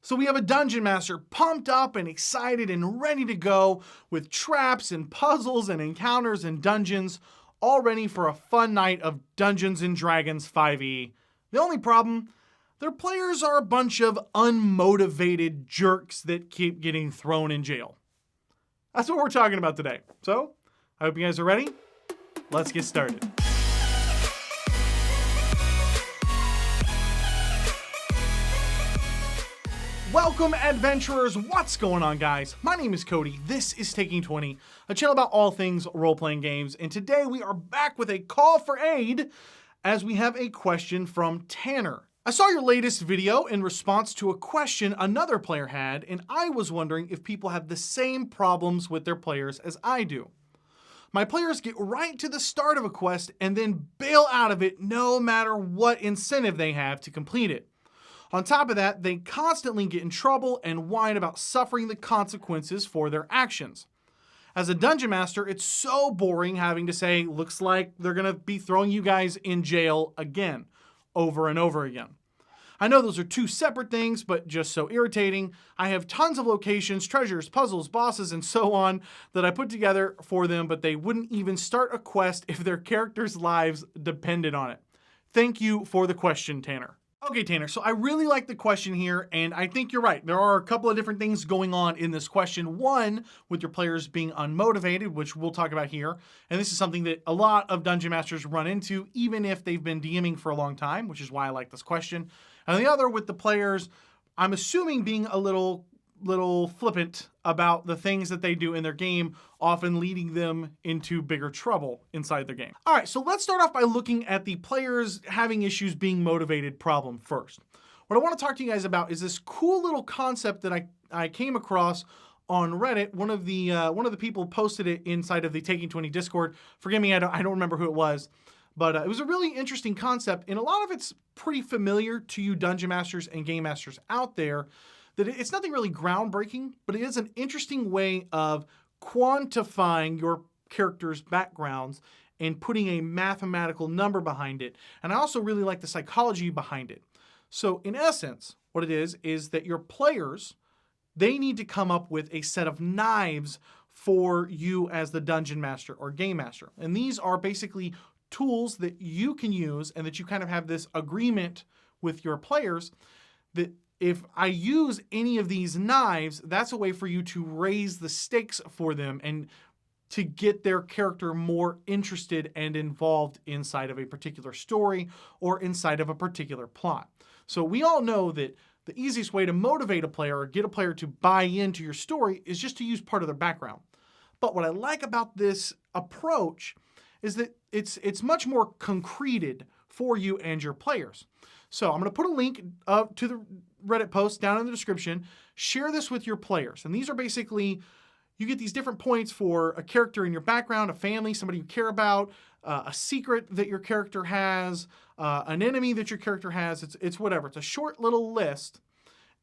So we have a dungeon master pumped up and excited and ready to go with traps and puzzles and encounters and dungeons, all ready for a fun night of Dungeons & Dragons 5e. The only problem, their players are a bunch of unmotivated jerks that keep getting thrown in jail. That's what we're talking about today. So, I hope you guys are ready. Let's get started. Welcome, adventurers. What's going on, guys? My name is Cody. This is Taking 20, a channel about all things role-playing games. And today we are back with a call for aid as we have a question from Tanner. I saw your latest video in response to a question another player had, and I was wondering if people have the same problems with their players as I do. My players get right to the start of a quest and then bail out of it no matter what incentive they have to complete it. On top of that, they constantly get in trouble and whine about suffering the consequences for their actions. As a dungeon master, it's so boring having to say, looks like they're gonna be throwing you guys in jail again, over and over again. I know those are two separate things, but just so irritating. I have tons of locations, treasures, puzzles, bosses, and so on that I put together for them, but they wouldn't even start a quest if their characters' lives depended on it. Thank you for the question, Tanner. Okay, Tanner, so I really like the question here, and I think you're right. There are a couple of different things going on in this question. One, with your players being unmotivated, which we'll talk about here. And this is something that a lot of Dungeon Masters run into, even if they've been DMing for a long time, which is why I like this question. And the other, with the players, I'm assuming being a little flippant about the things that they do in their game, often leading them into bigger trouble inside their game. All right, so let's start off by looking at the players having issues being motivated problem first. What I want to talk to you guys about is this cool little concept that I came across on Reddit. One of the people posted it inside of the Taking 20 Discord. Forgive me, I don't remember who it was. But it was a really interesting concept, and a lot of it's pretty familiar to you Dungeon Masters and Game Masters out there. That it's nothing really groundbreaking, but it is an interesting way of quantifying your character's backgrounds and putting a mathematical number behind it. And I also really like the psychology behind it. So in essence, what it is that your players, they need to come up with a set of knives for you as the Dungeon Master or Game Master. And these are basically tools that you can use and that you kind of have this agreement with your players that if I use any of these knives, that's a way for you to raise the stakes for them and to get their character more interested and involved inside of a particular story or inside of a particular plot. So we all know that the easiest way to motivate a player or get a player to buy into your story is just to use part of their background. But what I like about this approach is that it's much more concreted for you and your players. So I'm going to put a link to the Reddit post down in the description. Share this with your players. And these are basically, you get these different points for a character in your background, a family, somebody you care about, a secret that your character has, an enemy that your character has. It's whatever. It's a short little list.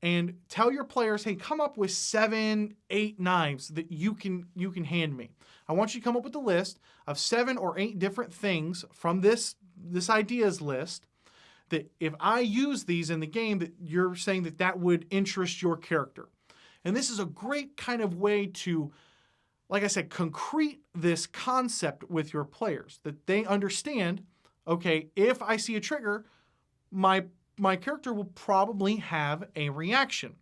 And tell your players, hey, come up with 7, 8 knives that you can hand me. I want you to come up with a list of 7 or 8 different things from this ideas list that if I use these in the game, that you're saying that would interest your character. And this is a great kind of way to, like I said, concrete this concept with your players, that they understand, okay, if I see a trigger, my character will probably have a reaction.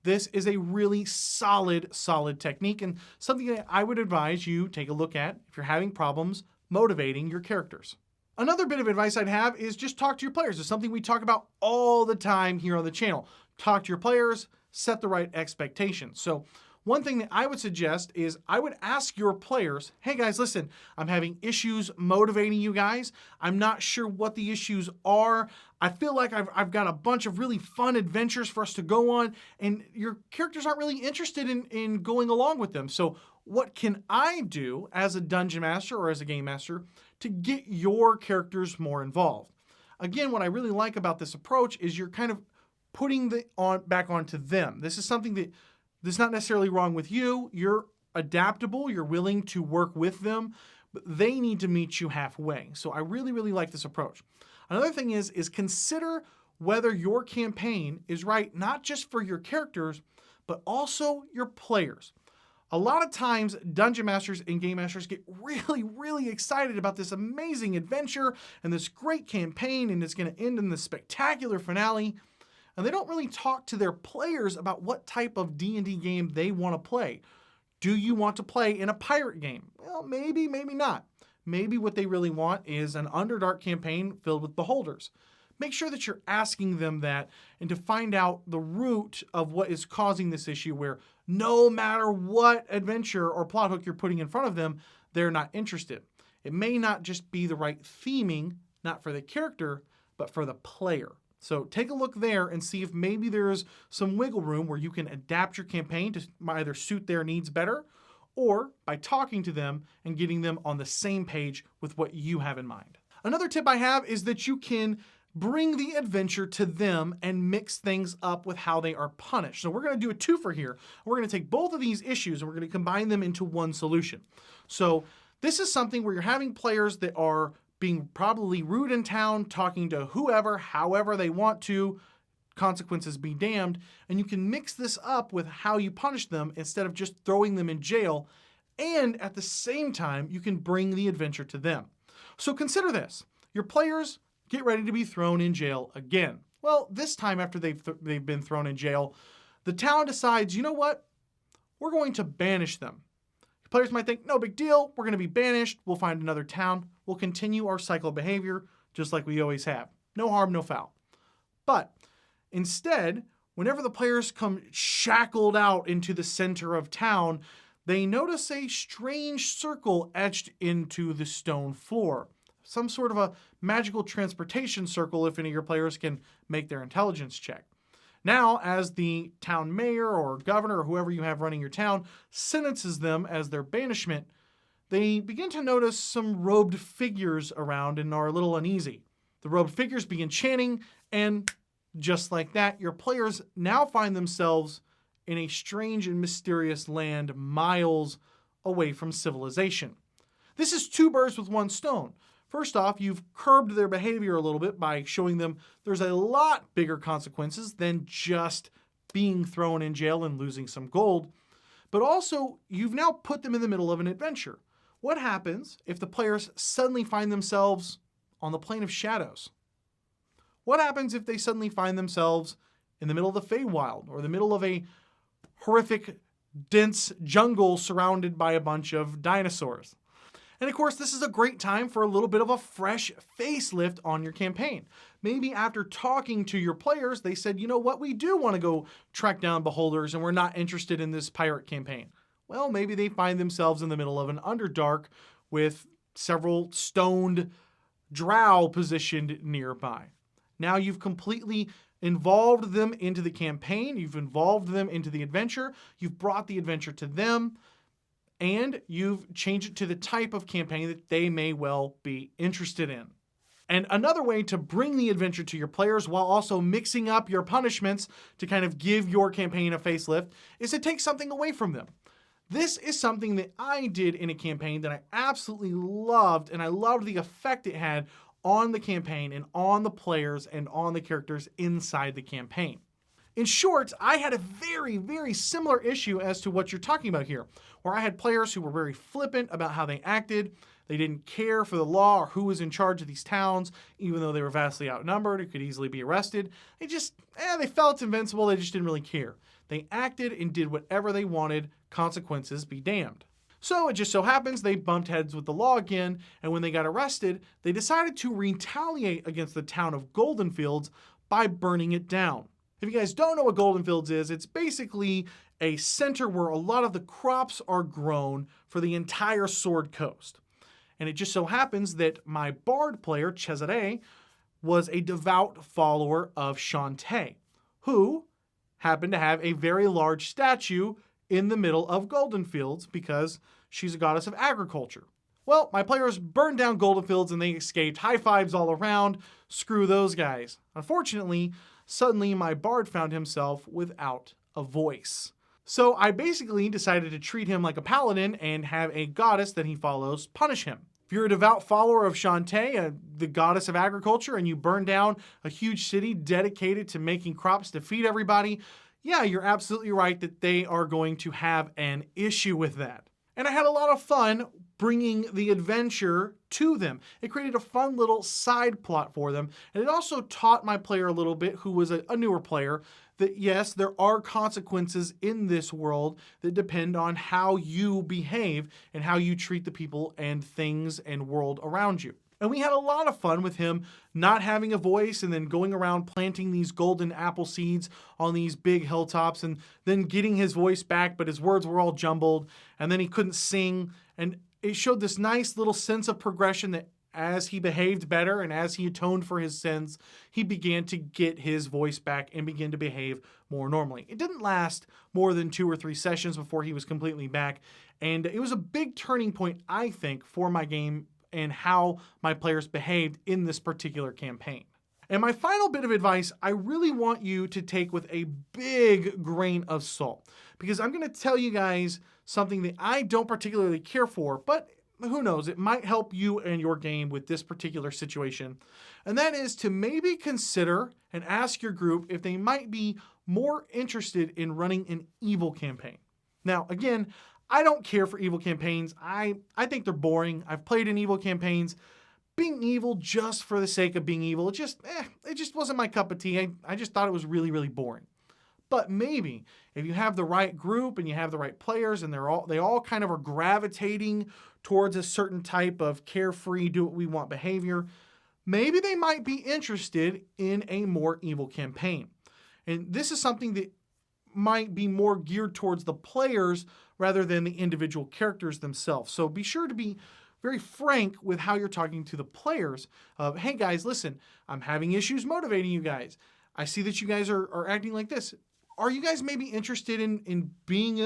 This is a really solid technique and something that I would advise you take a look at if you're having problems motivating your characters. Another bit of advice I'd have is just talk to your players. It's something we talk about all the time here on the channel. Talk to your players, set the right expectations. So one thing that I would suggest is I would ask your players, hey guys, listen, I'm having issues motivating you guys. I'm not sure what the issues are. I feel like I've got a bunch of really fun adventures for us to go on, and your characters aren't really interested in going along with them. So what can I do as a dungeon master or as a game master to get your characters more involved? Again, what I really like about this approach is you're kind of putting back onto them. This is something that's not necessarily wrong with you. You're adaptable. You're willing to work with them, but they need to meet you halfway. So I really, really like this approach. Another thing is consider whether your campaign is right not just for your characters, but also your players. A lot of times, dungeon masters and game masters get really, really excited about this amazing adventure and this great campaign, and it's going to end in this spectacular finale. And they don't really talk to their players about what type of D&D game they want to play. Do you want to play in a pirate game? Well, maybe, maybe not. Maybe what they really want is an Underdark campaign filled with beholders. Make sure that you're asking them that and to find out the root of what is causing this issue where no matter what adventure or plot hook you're putting in front of them, they're not interested. It may not just be the right theming, not for the character, but for the player. So take a look there and see if maybe there's some wiggle room where you can adapt your campaign to either suit their needs better or by talking to them and getting them on the same page with what you have in mind. Another tip I have is that you can bring the adventure to them and mix things up with how they are punished. So we're going to do a twofer here. We're going to take both of these issues and we're going to combine them into one solution. So this is something where you're having players that are being probably rude in town, talking to whoever, however they want to, consequences be damned, and you can mix this up with how you punish them instead of just throwing them in jail, and at the same time, you can bring the adventure to them. So consider this. Your players get ready to be thrown in jail again. Well, this time after they've been thrown in jail, the town decides, you know what? We're going to banish them. Players might think, no big deal, we're going to be banished, we'll find another town, we'll continue our cycle of behavior just like we always have. No harm, no foul. But instead, whenever the players come shackled out into the center of town, they notice a strange circle etched into the stone floor. Some sort of a magical transportation circle if any of your players can make their intelligence check. Now, as the town mayor or governor or whoever you have running your town sentences them as their banishment, they begin to notice some robed figures around and are a little uneasy. The robed figures begin chanting, and just like that, your players now find themselves in a strange and mysterious land miles away from civilization. This is two birds with one stone. First off, you've curbed their behavior a little bit by showing them there's a lot bigger consequences than just being thrown in jail and losing some gold. But also, you've now put them in the middle of an adventure. What happens if the players suddenly find themselves on the plane of shadows? What happens if they suddenly find themselves in the middle of the Feywild or the middle of a horrific, dense jungle surrounded by a bunch of dinosaurs? And of course, this is a great time for a little bit of a fresh facelift on your campaign. Maybe after talking to your players, they said, you know what, we do want to go track down beholders and we're not interested in this pirate campaign. Well, maybe they find themselves in the middle of an Underdark with several stoned drow positioned nearby. Now you've completely involved them into the campaign, you've involved them into the adventure, you've brought the adventure to them, and you've changed it to the type of campaign that they may well be interested in. And another way to bring the adventure to your players while also mixing up your punishments to kind of give your campaign a facelift is to take something away from them. This is something that I did in a campaign that I absolutely loved, and I loved the effect it had on the campaign and on the players and on the characters inside the campaign. In short, I had a very, very similar issue as to what you're talking about here, where I had players who were very flippant about how they acted. They didn't care for the law or who was in charge of these towns, even though they were vastly outnumbered and could easily be arrested. They felt invincible. They just didn't really care. They acted and did whatever they wanted. Consequences be damned. So it just so happens they bumped heads with the law again, and when they got arrested, they decided to retaliate against the town of Goldenfields by burning it down. If you guys don't know what Goldenfields is, it's basically a center where a lot of the crops are grown for the entire Sword Coast. And it just so happens that my bard player, Cesare, was a devout follower of Shantae, who happened to have a very large statue in the middle of Goldenfields because she's a goddess of agriculture. Well, my players burned down Goldenfields and they escaped. High fives all around. Screw those guys. Unfortunately, suddenly my bard found himself without a voice. So I basically decided to treat him like a paladin and have a goddess that he follows punish him. If you're a devout follower of Shantae, the goddess of agriculture, and you burn down a huge city dedicated to making crops to feed everybody, yeah, you're absolutely right that they are going to have an issue with that. And I had a lot of fun bringing the adventure to them. It created a fun little side plot for them, and it also taught my player a little bit, who was a newer player, that yes, there are consequences in this world that depend on how you behave and how you treat the people and things and world around you. And we had a lot of fun with him not having a voice and then going around planting these golden apple seeds on these big hilltops and then getting his voice back, but his words were all jumbled and then he couldn't sing. And it showed this nice little sense of progression that as he behaved better and as he atoned for his sins, he began to get his voice back and begin to behave more normally. It didn't last more than 2 or 3 sessions before he was completely back. And it was a big turning point, I think, for my game and how my players behaved in this particular campaign. And my final bit of advice, I really want you to take with a big grain of salt, because I'm going to tell you guys something that I don't particularly care for, but who knows, it might help you and your game with this particular situation. And that is to maybe consider and ask your group if they might be more interested in running an evil campaign. Now, again, I don't care for evil campaigns. I think they're boring. I've played in evil campaigns. Being evil just for the sake of being evil, it just wasn't my cup of tea. I just thought it was really, really boring. But maybe if you have the right group and you have the right players and they all kind of are gravitating towards a certain type of carefree, do what we want behavior, maybe they might be interested in a more evil campaign. And this is something that might be more geared towards the players rather than the individual characters themselves. So be sure to be very frank with how you're talking to the players of, hey guys, listen, I'm having issues motivating you guys. I see that you guys are acting like this. Are you guys maybe interested in being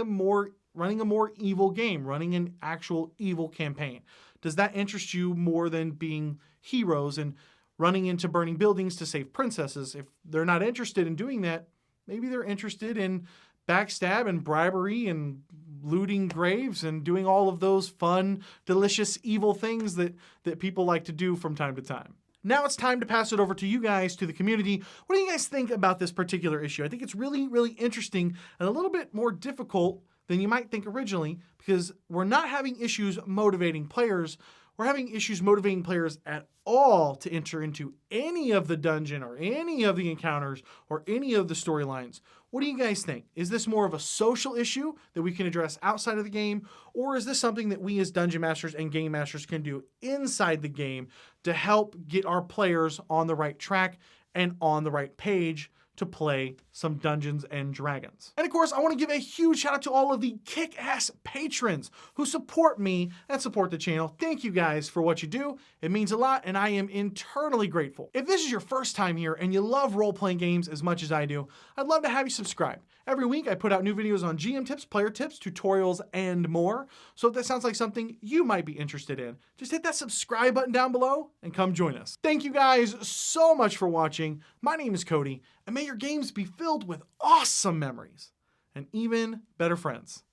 running a more evil game, running an actual evil campaign? Does that interest you more than being heroes and running into burning buildings to save princesses? If they're not interested in doing that, maybe they're interested in backstab and bribery and looting graves and doing all of those fun, delicious, evil things that people like to do from time to time. Now it's time to pass it over to you guys, to the community. What do you guys think about this particular issue? I think it's really, really interesting and a little bit more difficult than you might think originally, because we're not having issues motivating players. We're having issues motivating players at all to enter into any of the dungeon or any of the encounters or any of the storylines. What do you guys think? Is this more of a social issue that we can address outside of the game? Or is this something that we as dungeon masters and game masters can do inside the game to help get our players on the right track and on the right page to play some Dungeons and Dragons? And of course, I want to give a huge shout out to all of the kick-ass patrons who support me and support the channel. Thank you guys for what you do. It means a lot, and I am internally grateful. If this is your first time here and you love role-playing games as much as I do, I'd love to have you subscribe. Every week, I put out new videos on GM tips, player tips, tutorials, and more. So if that sounds like something you might be interested in, just hit that subscribe button down below and come join us. Thank you guys so much for watching. My name is Cody, and may your games be filled with awesome memories and even better friends.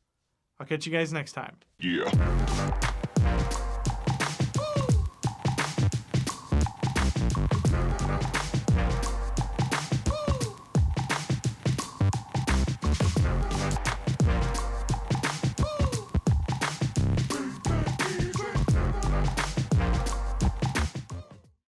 I'll catch you guys next time. Yeah.